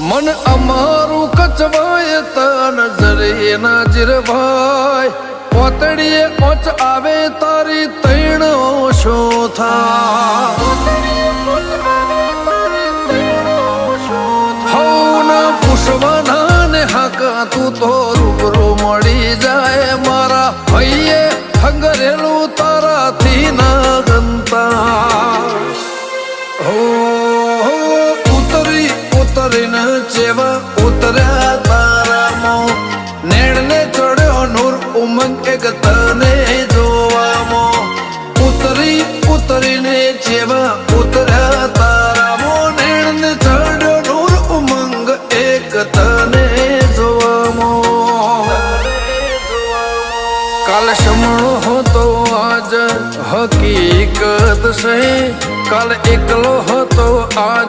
मन अमारू कचवाए त नजरे नाजिर भाई पोतड़िए ओच आवे तारी तैणो शो था हो ना पुष्पना ने हाका तू तो रूबरू मળી जाए मारा भैये हंगरेलू तारा थी ना गंता हो ઉતરીને જેવા ઉતર્યા તારામાં નેણને ચડ્યો નૂર ઉમંગ એક તને જોવામાં ઉતરીને જેવા ઉતર્યા તારામાં નેણને ચડ્યો નૂર ઉમંગ એક તને જોવામાં કાલ સમણો હતો આજ હકીકત છે કાલ એકલો હતો આજ